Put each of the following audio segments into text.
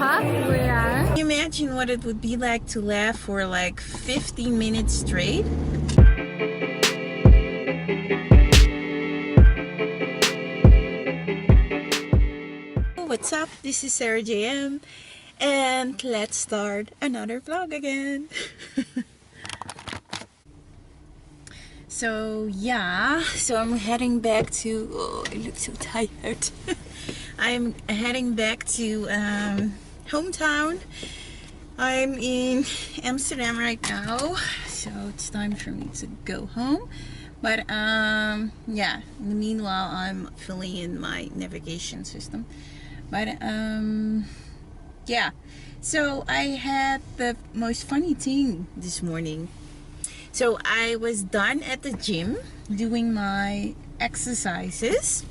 Can you imagine what it would be like to laugh for like 15 minutes straight? What's up? This is SarahJM and let's start another vlog again. So I'm heading back to, oh, I look so tired. I'm heading back to hometown. I'm in Amsterdam right now, so it's time for me to go home. But yeah, in the meanwhile I'm filling in my navigation system. But yeah, so I had the most funny thing this morning. So I was done at the gym doing my exercises,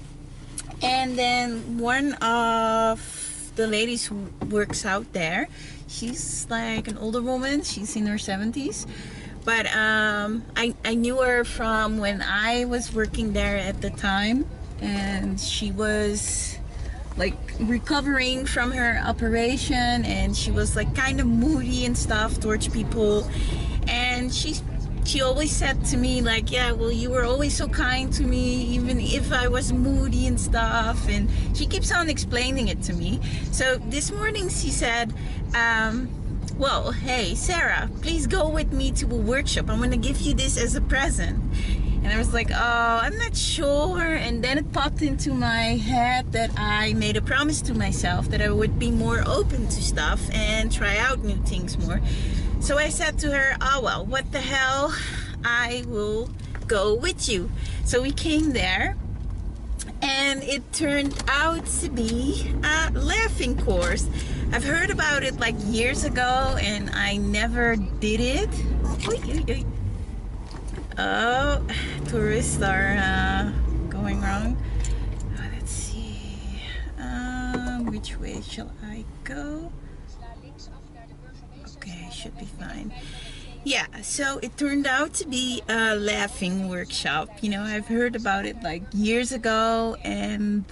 and then one of the ladies who works out there, she's like an older woman, she's in her 70s, but I knew her from when I was working there at the time, and she was like recovering from her operation, and she was like kind of moody and stuff towards people, and she always said to me like, yeah, well, you were always so kind to me even if I was moody and stuff, and she keeps on explaining it to me. So this morning she said, well, hey Sarah, please go with me to a workshop, I'm gonna give you this as a present. And I was like, oh, I'm not sure. And then it popped into my head that I made a promise to myself that I would be more open to stuff and try out new things more. So I said to her, oh well, what the hell, I will go with you. So we came there, and it turned out to be a laughing course. I've heard about it like years ago and I never did it. Oh, tourists are going wrong. Oh, let's see. Which way shall I go? Okay, should be fine. Yeah, so it turned out to be a laughing workshop. You know, I've heard about it like years ago and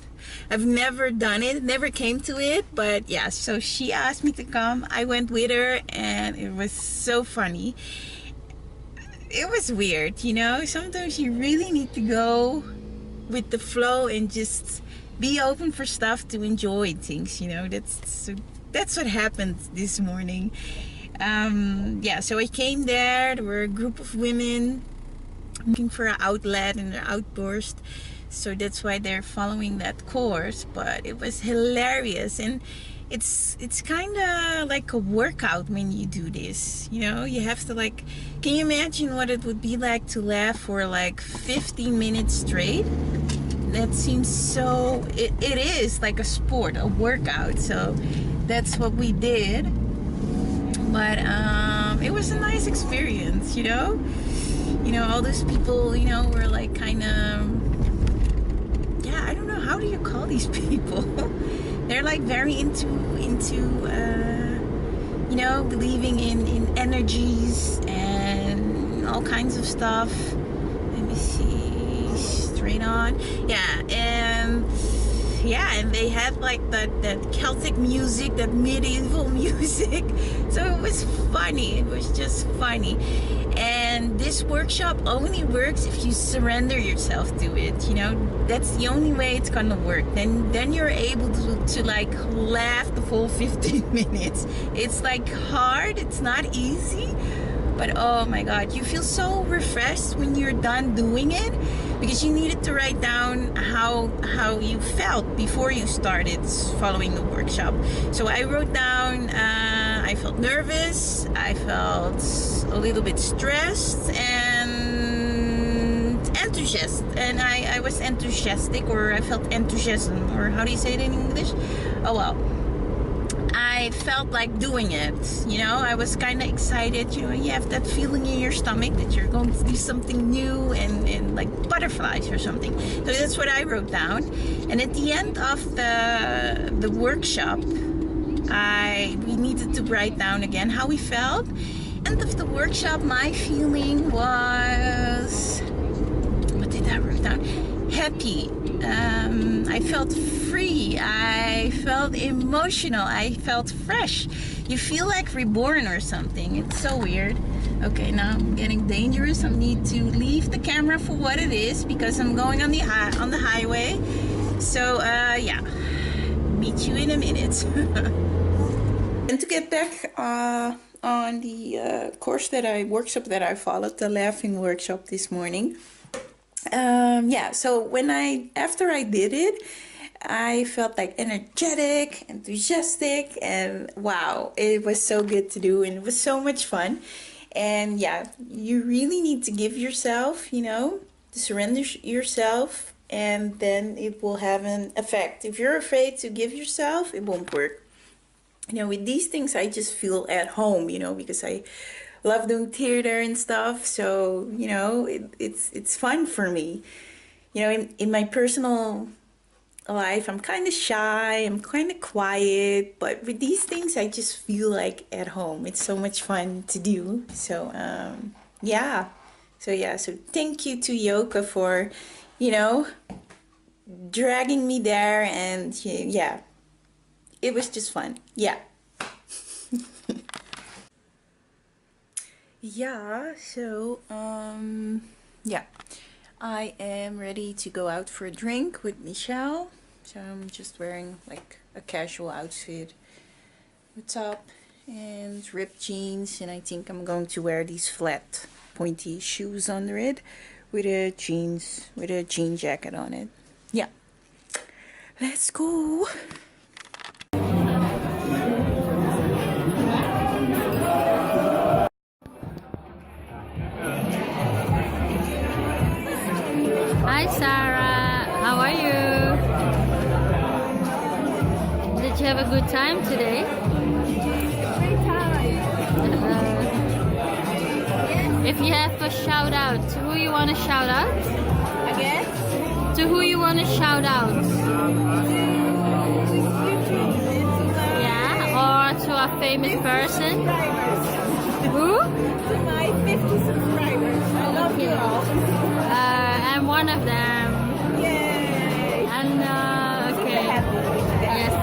I've never done it, never came to it, but yeah, so she asked me to come. I went with her and it was so funny. It was weird, you know, sometimes you really need to go with the flow and just be open for stuff to enjoy things, you know. That's what happened this morning. Yeah, so I came there were a group of women looking for an outlet in their outburst, so that's why they're following that course. But it was hilarious, and it's kind of like a workout when you do this, you know. You have to like, can you imagine what it would be like to laugh for like 15 minutes straight? That seems so, it is like a sport, a workout. So that's what we did. But it was a nice experience, you know. You know, all those people, you know, were like kind of, yeah, I don't know, how do you call these people? They're like very into you know, believing in energies and all kinds of stuff. Let me see, straight on. Yeah, and they had like that Celtic music, that medieval music. So it was funny. It was just funny. And this workshop only works if you surrender yourself to it, you know. That's the only way it's gonna work. Then you're able to like laugh the full 15 minutes. It's like hard, it's not easy, but oh my god, you feel so refreshed when you're done doing it, because you needed to write down how you felt before you started following the workshop. So I wrote down, I felt nervous, I felt a little bit stressed, and enthusiastic. And I was enthusiastic, or I felt enthusiasm, or how do you say it in English? Oh well, I felt like doing it, you know. I was kind of excited, you know. You have that feeling in your stomach that you're going to do something new, and like butterflies or something. So that's what I wrote down. And at the end of the workshop, we needed to write down again how we felt. End of the workshop, my feeling was, what did I write down? Happy. I felt free free. I felt emotional. I felt fresh. You feel like reborn or something. It's so weird. Okay, now I'm getting dangerous. I need to leave the camera for what it is because I'm going on the highway. So yeah, meet you in a minute. And to get back on the workshop that I followed, the laughing workshop this morning. Yeah, so after I did it, I felt like energetic, enthusiastic, and wow, it was so good to do and it was so much fun. And yeah, you really need to give yourself, to surrender yourself, and then it will have an effect. If you're afraid to give yourself, it won't work. With these things, I just feel at home, because I love doing theater and stuff. So, it's fun for me. In my personal life, I'm kind of shy, I'm kind of quiet, but with these things, I just feel like at home. It's so much fun to do. So, yeah. So thank you to Yoka for, dragging me there, and yeah, it was just fun. Yeah. Yeah, so yeah, I am ready to go out for a drink with Michelle. So I'm just wearing like a casual outfit, a top and ripped jeans, and I think I'm going to wear these flat pointy shoes under it with a jean jacket on it. Yeah, let's go. Hi Sarah, how are you? Did you have a good time today? Great time. If you have a shout out, to who you want to shout out? Again? To who you want to shout out? Yeah, or to a famous person? Who? To my 50 subscribers. I love you all. I'm one of them. Yay. And okay. Yes.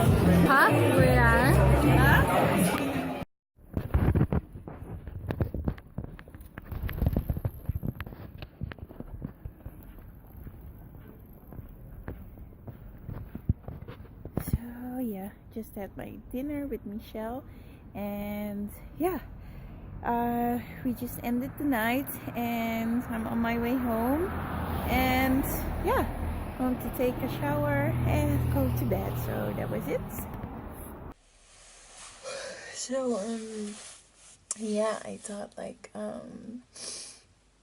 Huh? We are. So yeah, just had my dinner with Michelle, and yeah, we just ended the night, and I'm on my way home, and yeah, going to take a shower and go to bed. So that was it. So yeah, I thought like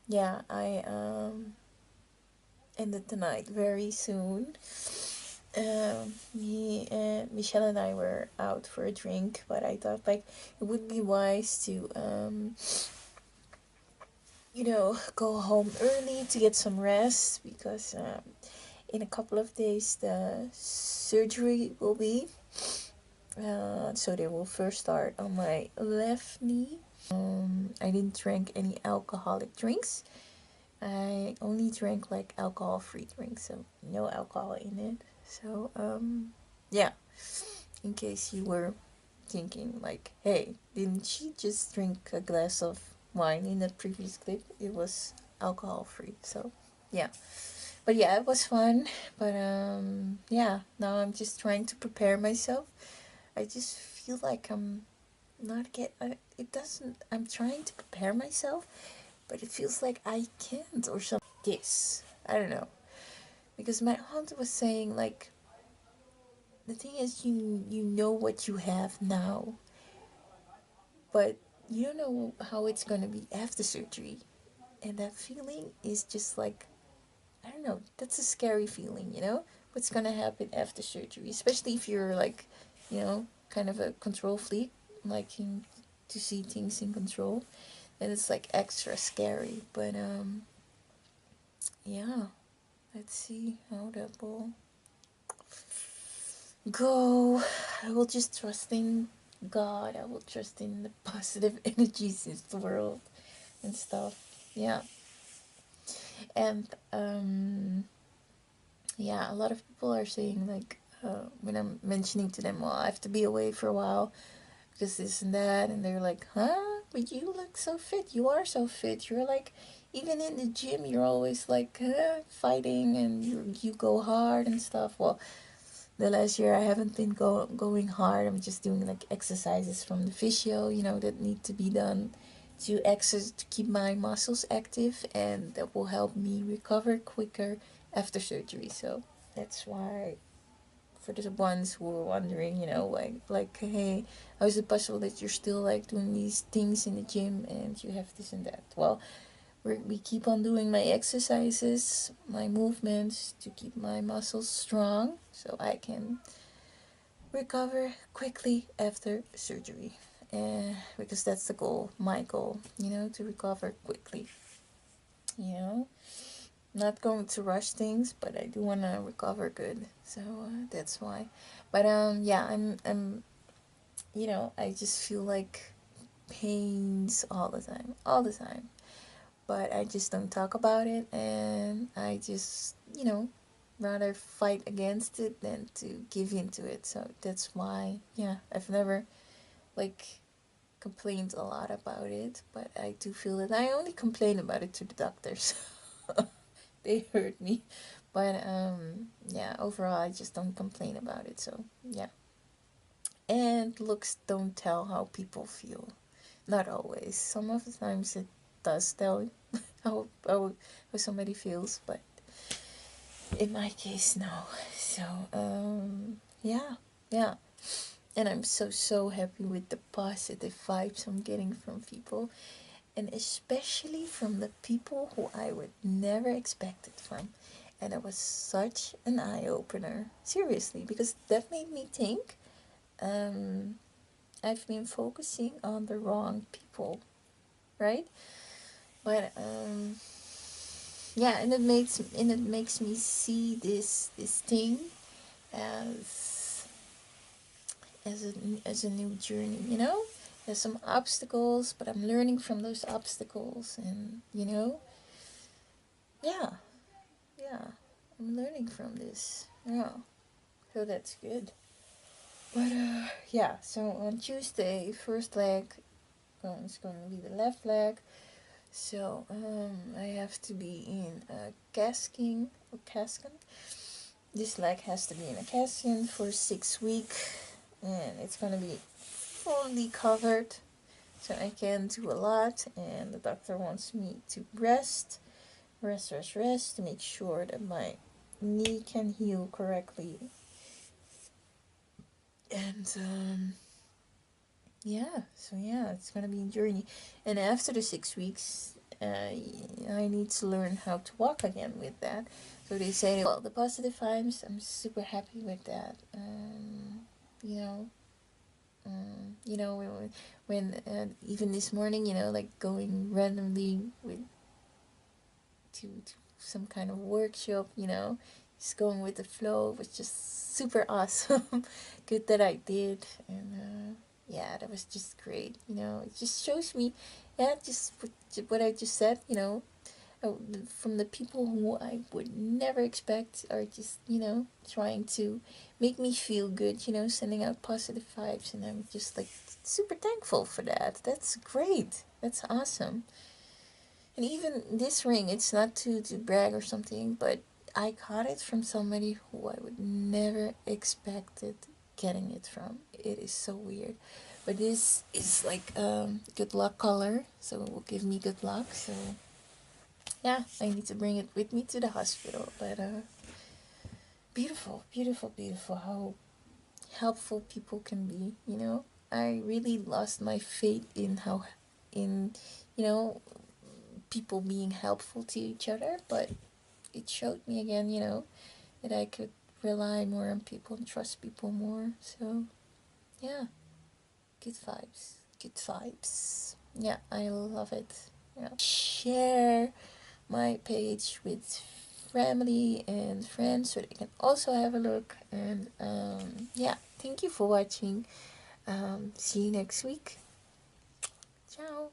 yeah, I ended the night very soon. Michelle and I were out for a drink, but I thought like it would be wise to go home early to get some rest, because in a couple of days the surgery will be, so they will first start on my left knee. I didn't drink any alcoholic drinks. I only drank like alcohol-free drinks, so no alcohol in it. So yeah, in case you were thinking like, hey, didn't she just drink a glass of wine in the previous clip? It was alcohol-free. So yeah, but yeah, it was fun. But yeah, now I'm just trying to prepare myself. I just feel like I'm not get it doesn't I'm trying to prepare myself, but it feels like I can't or something. This, I don't know, because my aunt was saying like, the thing is, you know what you have now, but you don't know how it's gonna be after surgery, and that feeling is just like, I don't know, that's a scary feeling, what's gonna happen after surgery, especially if you're like, kind of a control freak, liking to see things in control, and it's like extra scary. But yeah, let's see how that will go. I will just trust in God. I will trust in the positive energies in the world and stuff. Yeah. And yeah, a lot of people are saying like, when I'm mentioning to them, well, I have to be away for a while because this and that, and they're like, huh? But you look so fit. You are so fit. You're like, even in the gym, you're always like fighting, and you go hard and stuff. Well, the last year I haven't been going hard. I'm just doing like exercises from the physio, that need to be done to keep my muscles active, and that will help me recover quicker after surgery. So that's why, for the ones who are wondering, like, hey, how is it possible that you're still like doing these things in the gym and you have this and that? Well, we keep on doing my exercises, my movements to keep my muscles strong so I can recover quickly after surgery. Because that's the goal, my goal, to recover quickly. Not going to rush things, but I do want to recover good. So that's why. But yeah, I'm I just feel like pains all the time. But I just don't talk about it, and I just, rather fight against it than to give into it. So that's why, yeah, I've never, like, complained a lot about it, but I do feel that I only complain about it to the doctors. They hurt me. But, yeah, overall, I just don't complain about it, so, yeah. And looks don't tell how people feel. Not always. Some of the times it does tell how somebody feels, but in my case, no. So, yeah. And I'm so happy with the positive vibes I'm getting from people, and especially from the people who I would never expect it from. And it was such an eye-opener, seriously, because that made me think I've been focusing on the wrong people, right? But yeah, and it makes me see this thing as as a new journey. There's some obstacles, but I'm learning from those obstacles, and yeah, I'm learning from this. Yeah, so that's good. But yeah, so on Tuesday, first leg, it's going to be the left leg. So I have to be in a casking. This leg has to be in a casting for 6 weeks, and it's going to be fully covered, so I can do a lot. And the doctor wants me to rest to make sure that my knee can heal correctly. And yeah, so yeah, it's gonna be a journey. And after the 6 weeks, I need to learn how to walk again with that. So they say, well, the positive vibes, I'm super happy with that. When even this morning, like going randomly to some kind of workshop, just going with the flow was just super awesome. Good that I did. And yeah, that was just great. It just shows me, yeah, just what I just said, from the people who I would never expect are just, trying to make me feel good, sending out positive vibes. And I'm just like super thankful for that. That's great. That's awesome. And even this ring, it's not to brag or something, but I got it from somebody who I would never expected getting it from. It is so weird. But this is like good luck color, so it will give me good luck. So yeah, I need to bring it with me to the hospital. But beautiful, beautiful, beautiful how helpful people can be, I really lost my faith in people being helpful to each other, but it showed me again, that I could rely more on people and trust people more. So yeah, good vibes. Yeah, I love it. Yeah, share my page with family and friends so they can also have a look. And yeah, thank you for watching. See you next week. Ciao.